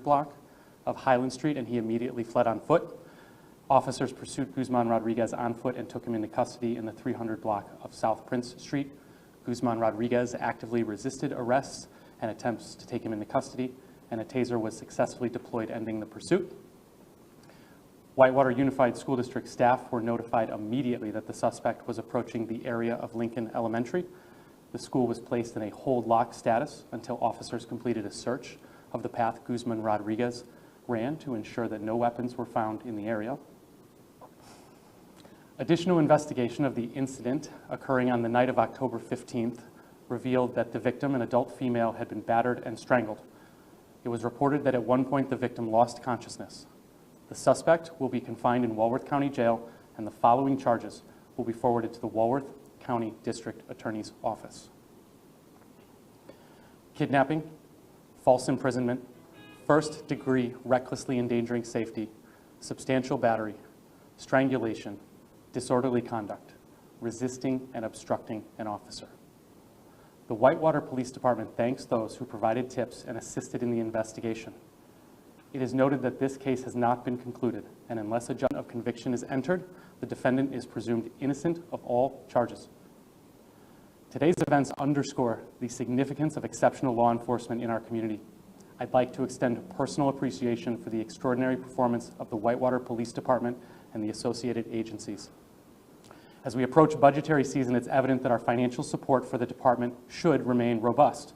block of Highland Street, and he immediately fled on foot. Officers pursued Guzman Rodriguez on foot and took him into custody in the 300 block of South Prince Street. Guzman Rodriguez actively resisted arrests and attempts to take him into custody, and a taser was successfully deployed, ending the pursuit. Whitewater Unified School District staff were notified immediately that the suspect was approaching the area of Lincoln Elementary. The school was placed in a hold lock status until officers completed a search of the path Guzman Rodriguez ran to ensure that no weapons were found in the area. Additional investigation of the incident occurring on the night of October 15th revealed that the victim, an adult female, had been battered and strangled. It was reported that at one point the victim lost consciousness. The suspect will be confined in Walworth County Jail, and the following charges will be forwarded to the Walworth County District Attorney's Office: kidnapping, false imprisonment, first-degree recklessly endangering safety, substantial battery, strangulation, disorderly conduct, resisting and obstructing an officer. The Whitewater Police Department thanks those who provided tips and assisted in the investigation. It is noted that this case has not been concluded, and unless a judgment of conviction is entered, the defendant is presumed innocent of all charges. Today's events underscore the significance of exceptional law enforcement in our community. I'd like to extend personal appreciation for the extraordinary performance of the Whitewater Police Department and the associated agencies. As we approach budgetary season, it's evident that our financial support for the department should remain robust.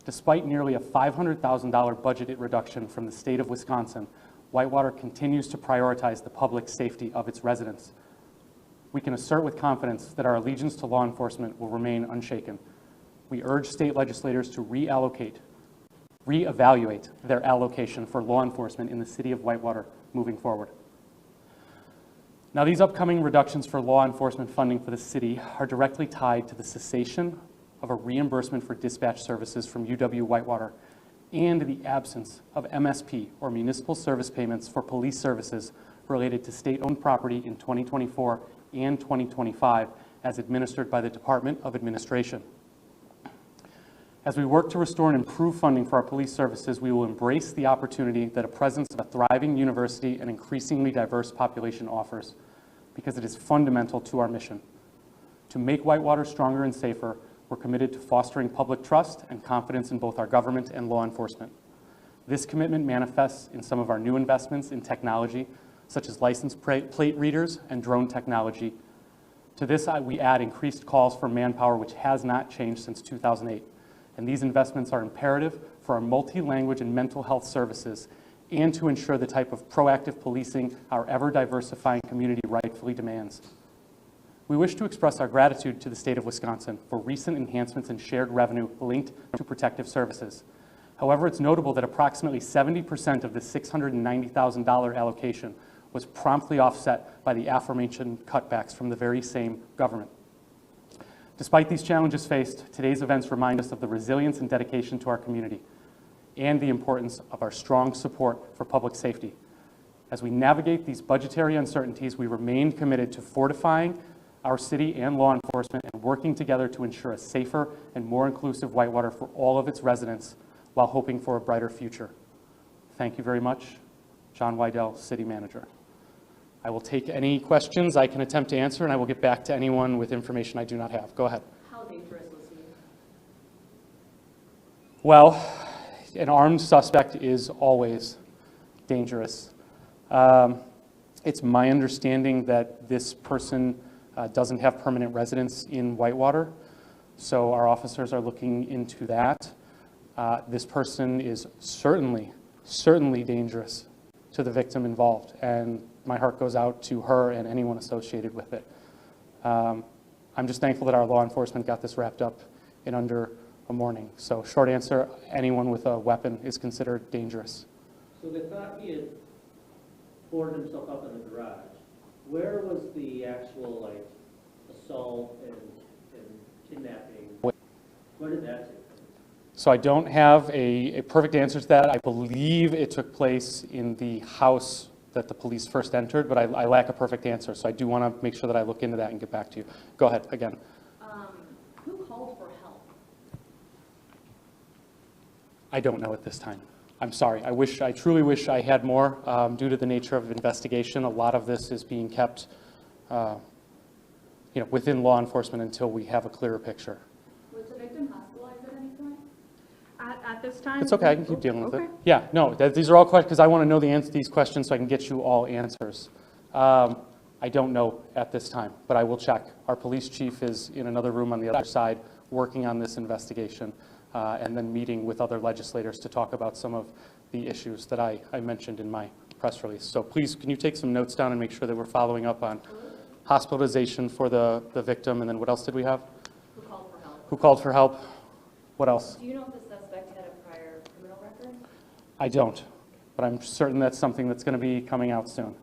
Despite nearly a $500,000 budget reduction from the state of Wisconsin, Whitewater continues to prioritize the public safety of its residents. We can assert with confidence that our allegiance to law enforcement will remain unshaken. We urge state legislators to reevaluate their allocation for law enforcement in the city of Whitewater moving forward. Now, these upcoming reductions for law enforcement funding for the city are directly tied to the cessation of a reimbursement for dispatch services from UW-Whitewater and the absence of MSP, or municipal service payments, for police services related to state-owned property in 2024 and 2025 as administered by the Department of Administration. As we work to restore and improve funding for our police services, we will embrace the opportunity that a presence of a thriving university and increasingly diverse population offers, because it is fundamental to our mission. To make Whitewater stronger and safer, we're committed to fostering public trust and confidence in both our government and law enforcement. This commitment manifests in some of our new investments in technology, such as license plate readers and drone technology. To this, we add increased calls for manpower, which has not changed since 2008. And these investments are imperative for our multi-language and mental health services and to ensure the type of proactive policing our ever-diversifying community rightfully demands. We wish to express our gratitude to the state of Wisconsin for recent enhancements in shared revenue linked to protective services. However, it's notable that approximately 70% of the $690,000 allocation was promptly offset by the aforementioned cutbacks from the very same government. Despite these challenges faced, today's events remind us of the resilience and dedication to our community and the importance of our strong support for public safety. As we navigate these budgetary uncertainties, we remain committed to fortifying our city and law enforcement and working together to ensure a safer and more inclusive Whitewater for all of its residents while hoping for a brighter future. Thank you very much. John Wydell, City Manager. I will take any questions I can attempt to answer, and I will get back to anyone with information I do not have. Go ahead. How dangerous was he? Well, an armed suspect is always dangerous. It's my understanding that this person doesn't have permanent residence in Whitewater, so our officers are looking into that. This person is certainly dangerous to the victim involved, and my heart goes out to her and anyone associated with it. I'm just thankful that our law enforcement got this wrapped up in under a morning. So short answer, anyone with a weapon is considered dangerous. So they thought he had boarded himself up in the garage. Where was the actual assault and kidnapping? Where did that take place? So I don't have a perfect answer to that. I believe it took place in the house that the police first entered, but I lack a perfect answer. So I do want to make sure that I look into that and get back to you. Go ahead again. Who called for help? I don't know at this time. I'm sorry. I truly wish I had more. Due to the nature of investigation, a lot of this is being kept, within law enforcement until we have a clearer picture. Was the victim hospitalized at any point? At this time? It's okay. I can keep dealing with Okay. it. Yeah, no, these are all questions because I want to know the answer to these questions so I can get you all answers. I don't know at this time, but I will check. Our police chief is in another room on the other side working on this investigation and then meeting with other legislators to talk about some of the issues that I mentioned in my press release. So please, can you take some notes down and make sure that we're following up on hospitalization for the victim, and then what else did we have? Who called for help? Who called for help? What else? Do you know if the suspect had a prior criminal record? I don't, but I'm certain that's something that's going to be coming out soon.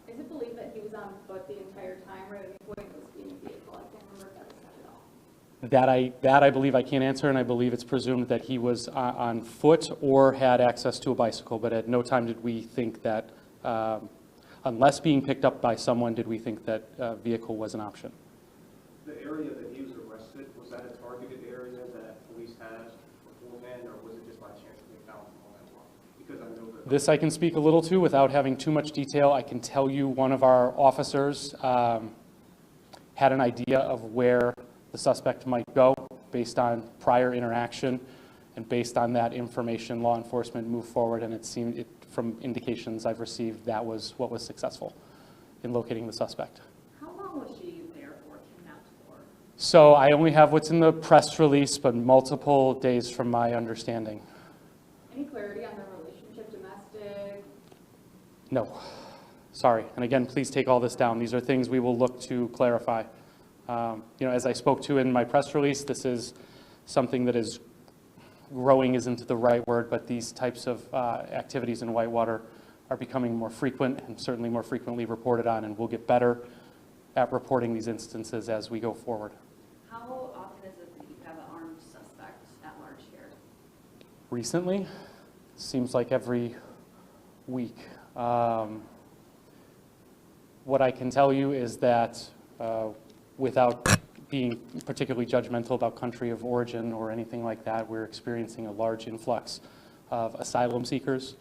Is it believed that he was on foot the entire time, or at any point was he in a vehicle? I can't remember if that was said at all. That I believe I can't answer, and I believe it's presumed that he was on foot or had access to a bicycle, but at no time did we think that, unless being picked up by someone, did we think that vehicle was an option. The area that he was arrested, was that a targeted area that police had beforehand, or was it just by chance that they found him on that block? Because I know that... This I can speak a little to without having too much detail. I can tell you one of our officers had an idea of where the suspect might go based on prior interaction, and based on that information, law enforcement moved forward, and it seemed, from indications I've received, that was what was successful in locating the suspect. How long was she there for, kidnapped for? So I only have what's in the press release, but multiple days from my understanding. Any clarity on their relationship, domestic? No, sorry. And again, please take all this down. These are things we will look to clarify. As I spoke to in my press release, this is something that is growing isn't the right word, but these types of activities in Whitewater are becoming more frequent and certainly more frequently reported on, and we'll get better at reporting these instances as we go forward. How often is it that you have an armed suspect at large here? Recently, seems like every week. What I can tell you is that without being particularly judgmental about country of origin or anything like that, we're experiencing a large influx of asylum seekers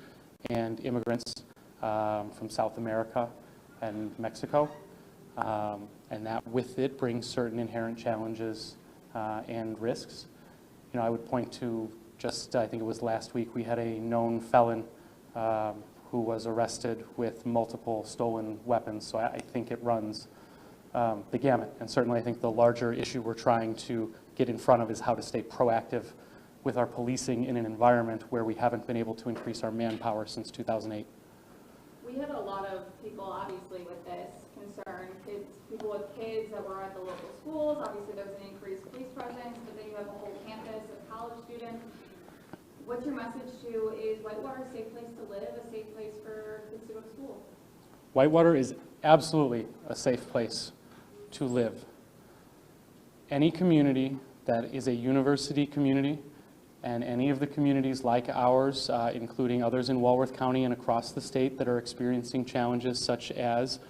and immigrants from South America and Mexico. And that with it brings certain inherent challenges and risks. I would point to just, I think it was last week, we had a known felon who was arrested with multiple stolen weapons. So I think it runs the gamut. And certainly I think the larger issue we're trying to get in front of is how to stay proactive with our policing in an environment where we haven't been able to increase our manpower since 2008. We had a lot of people, obviously, with this concern, people with kids that were at the local schools. Obviously, there's an increased police presence, but then you have a whole campus of college students. What's your message to, is Whitewater a safe place to live, a safe place for kids to go to school? Whitewater is absolutely a safe place to live. Any community that is a university community, and any of the communities like ours, including others in Walworth County and across the state that are experiencing challenges such as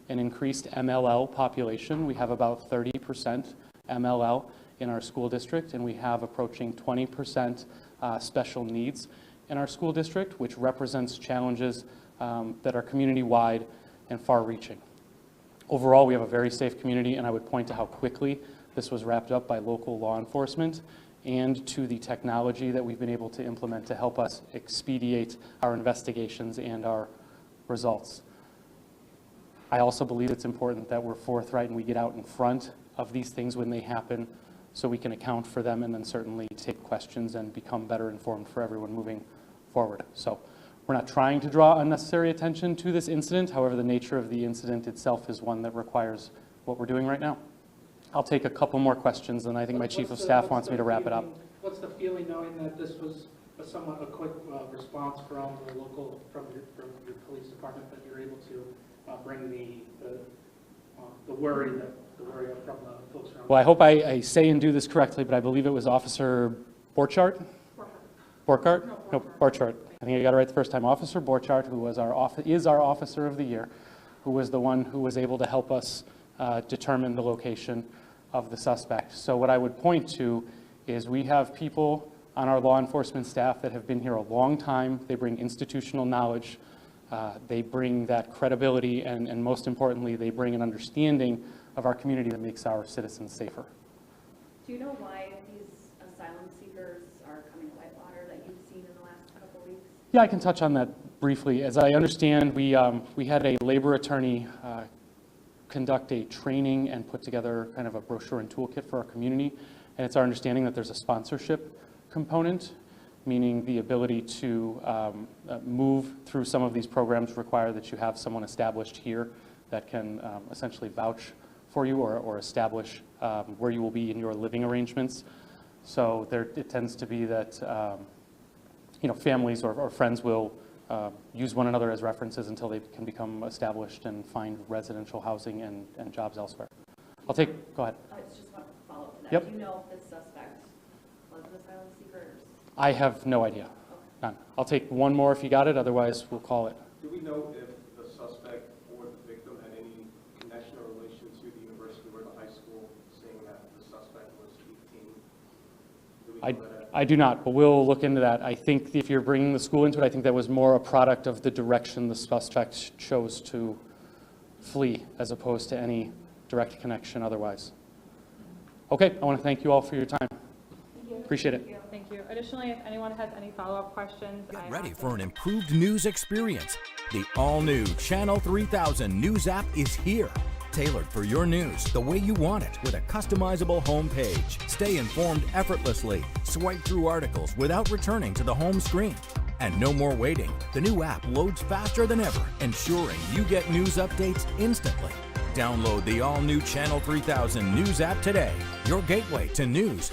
an increased MLL population. We have about 30% MLL in our school district, and we have approaching 20% special needs in our school district, which represents challenges that are community-wide and far-reaching. Overall, we have a very safe community, and I would point to how quickly this was wrapped up by local law enforcement and to the technology that we've been able to implement to help us expedite our investigations and our results. I also believe it's important that we're forthright and we get out in front of these things when they happen so we can account for them and then certainly take questions and become better informed for everyone moving forward. So we're not trying to draw unnecessary attention to this incident. However, the nature of the incident itself is one that requires what we're doing right now. I'll take a couple more questions, and I think my chief of staff wants me to wrap it up. What's the feeling knowing that this was a somewhat a quick response from the local, from your police department, that you're able to bring the worry from the folks around? Well, I hope I say and do this correctly, but I believe it was Officer Borchardt? Borchardt? No, Borchardt. I think I got it right the first time. Officer Borchardt, who was our Officer of the Year, who was the one who was able to help us determine the location of the suspect. So what I would point to is we have people on our law enforcement staff that have been here a long time. They bring institutional knowledge. They bring that credibility, and most importantly, they bring an understanding of our community that makes our citizens safer. Do you know why these asylum seekers are coming to Whitewater that you've seen in the last couple of weeks? Yeah, I can touch on that briefly. As I understand, we had a labor attorney conduct a training and put together kind of a brochure and toolkit for our community. And it's our understanding that there's a sponsorship component, meaning the ability to move through some of these programs require that you have someone established here that can essentially vouch for you or establish where you will be in your living arrangements. So it tends to be that families or friends will use one another as references until they can become established and find residential housing and jobs elsewhere. Go ahead. I just want to follow up to that. Yep. Do you know if this suspect was an asylum seeker? I have no idea. None. I'll take one more if you got it, otherwise we'll call it. Do we know if the suspect or the victim had any connection or relation to the university or the high school, saying that the suspect was 18? Do we know that? I do not, but we'll look into that. I think if you're bringing the school into it, I think that was more a product of the direction the suspect chose to flee as opposed to any direct connection otherwise. Okay, I want to thank you all for your time. Appreciate it. Thank you. Additionally, if anyone has any follow-up questions. Get ready for an improved news experience. The all-new Channel 3000 News app is here. Tailored for your news the way you want it with a customizable homepage. Stay informed effortlessly. Swipe through articles without returning to the home screen. And no more waiting. The new app loads faster than ever, ensuring you get news updates instantly. Download the all-new Channel 3000 News app today. Your gateway to news